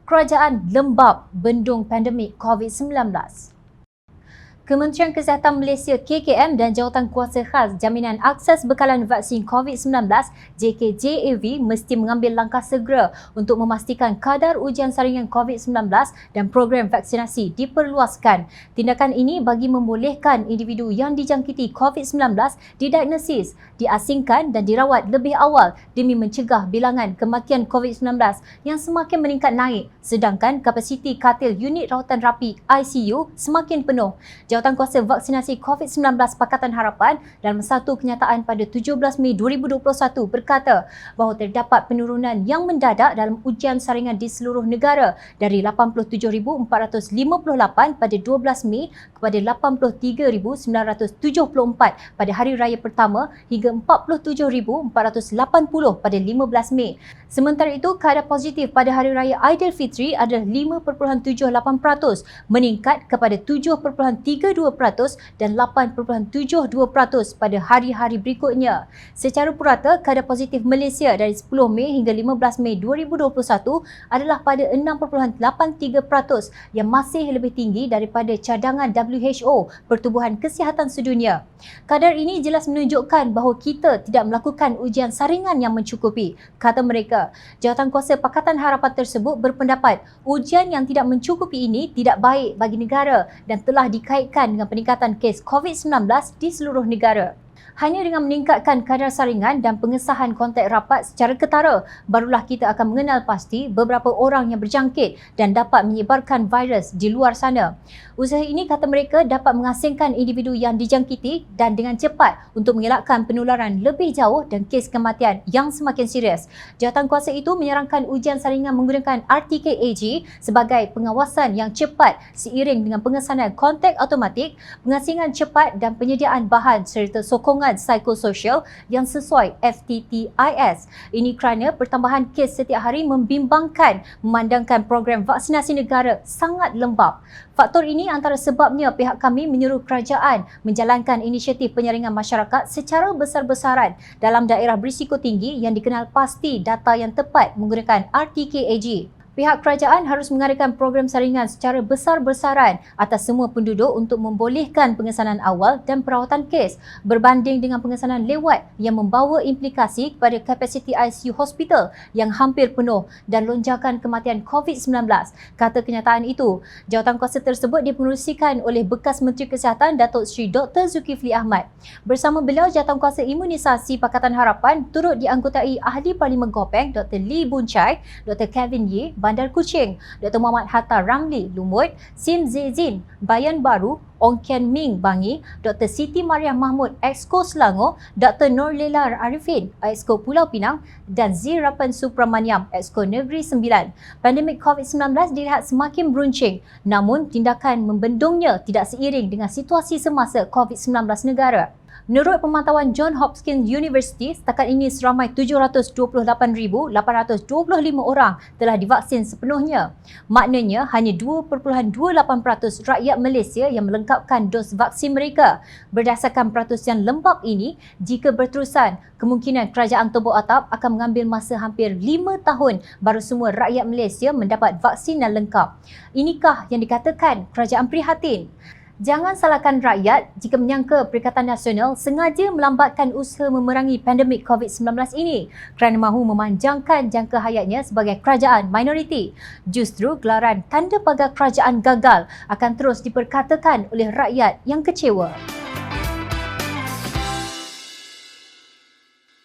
Kerajaan lembab bendung pandemik COVID-19. Kementerian Kesihatan Malaysia KKM dan Jawatan Kuasa Khas Jaminan Akses Bekalan Vaksin COVID-19 JKJAV mesti mengambil langkah segera untuk memastikan kadar ujian saringan COVID-19 dan program vaksinasi diperluaskan. Tindakan ini bagi membolehkan individu yang dijangkiti COVID-19 didiagnosis, diasingkan dan dirawat lebih awal demi mencegah bilangan kematian COVID-19 yang semakin meningkat naik, sedangkan kapasiti katil unit rawatan rapi ICU semakin penuh. Jawatankuasa Vaksinasi COVID-19 Pakatan Harapan dalam satu kenyataan pada 17 Mei 2021 berkata bahawa terdapat penurunan yang mendadak dalam ujian saringan di seluruh negara dari 87,458 pada 12 Mei kepada 83,974 pada hari raya pertama hingga 47,480 pada 15 Mei. Sementara itu, kadar positif pada hari raya Aidilfitri adalah 5.78%, meningkat kepada 7.32% dan 8.72% pada hari-hari berikutnya. Secara purata, kadar positif Malaysia dari 10 Mei hingga 15 Mei 2021 adalah pada 6.83% yang masih lebih tinggi daripada cadangan WHO, Pertubuhan Kesihatan Sedunia. Kadar ini jelas menunjukkan bahawa kita tidak melakukan ujian saringan yang mencukupi, kata mereka. Jawatankuasa Pakatan Harapan tersebut berpendapat ujian yang tidak mencukupi ini tidak baik bagi negara dan telah dikaitkan dengan peningkatan kes COVID-19 di seluruh negara. Hanya dengan meningkatkan kadar saringan dan pengesahan kontak rapat secara ketara, barulah kita akan mengenal pasti beberapa orang yang berjangkit dan dapat menyebarkan virus di luar sana. Usaha ini, kata mereka, dapat mengasingkan individu yang dijangkiti dan dengan cepat untuk mengelakkan penularan lebih jauh dan kes kematian yang semakin serius. Jawatankuasa itu menyarankan ujian saringan menggunakan RTKAG sebagai pengawasan yang cepat seiring dengan pengesanan kontak automatik, pengasingan cepat dan penyediaan bahan serta sokongan psikososial yang sesuai FTTIS. Ini kerana pertambahan kes setiap hari membimbangkan memandangkan program vaksinasi negara sangat lembab. Faktor ini antara sebabnya pihak kami menyuruh kerajaan menjalankan inisiatif penyaringan masyarakat secara besar-besaran dalam daerah berisiko tinggi yang dikenal pasti data yang tepat menggunakan RTKAG. Pihak kerajaan harus mengadakan program saringan secara besar-besaran atas semua penduduk untuk membolehkan pengesanan awal dan perawatan kes berbanding dengan pengesanan lewat yang membawa implikasi kepada kapasiti ICU hospital yang hampir penuh dan lonjakan kematian COVID-19, kata kenyataan itu. Jawatankuasa tersebut dipengerusikan oleh bekas Menteri Kesihatan Datuk Seri Dr. Zulkifli Ahmad. Bersama beliau, Jawatankuasa Imunisasi Pakatan Harapan turut dianggotai Ahli Parlimen Gopeng Dr. Lee Boon Chye, Dr. Kevin Yee, Bandar Kuching, Dr. Muhammad Hatta Ramli, Lumut, Sim Zezin, Bayan Baru, Ong Kian Ming, Bangi, Dr. Siti Mariam Mahmud, Exco Selangor, Dr. Norlela Arifin, Exco Pulau Pinang dan Zirapan Supramaniam, Exco Negeri Sembilan. Pandemik COVID-19 dilihat semakin beruncing, namun tindakan membendungnya tidak seiring dengan situasi semasa COVID-19 negara. Menurut pemantauan Johns Hopkins University, setakat ini seramai 728,825 orang telah divaksin sepenuhnya. Maknanya hanya 2.28% rakyat Malaysia yang melengkapkan dos vaksin mereka. Berdasarkan peratusan lembab ini, jika berterusan, kemungkinan kerajaan tubuh atap akan mengambil masa hampir 5 tahun baru semua rakyat Malaysia mendapat vaksin yang lengkap. Inikah yang dikatakan kerajaan prihatin? Jangan salahkan rakyat jika menyangka Perikatan Nasional sengaja melambatkan usaha memerangi pandemik COVID-19 ini kerana mahu memanjangkan jangka hayatnya sebagai kerajaan minoriti. Justru gelaran tanda pagar kerajaan gagal akan terus diperkatakan oleh rakyat yang kecewa.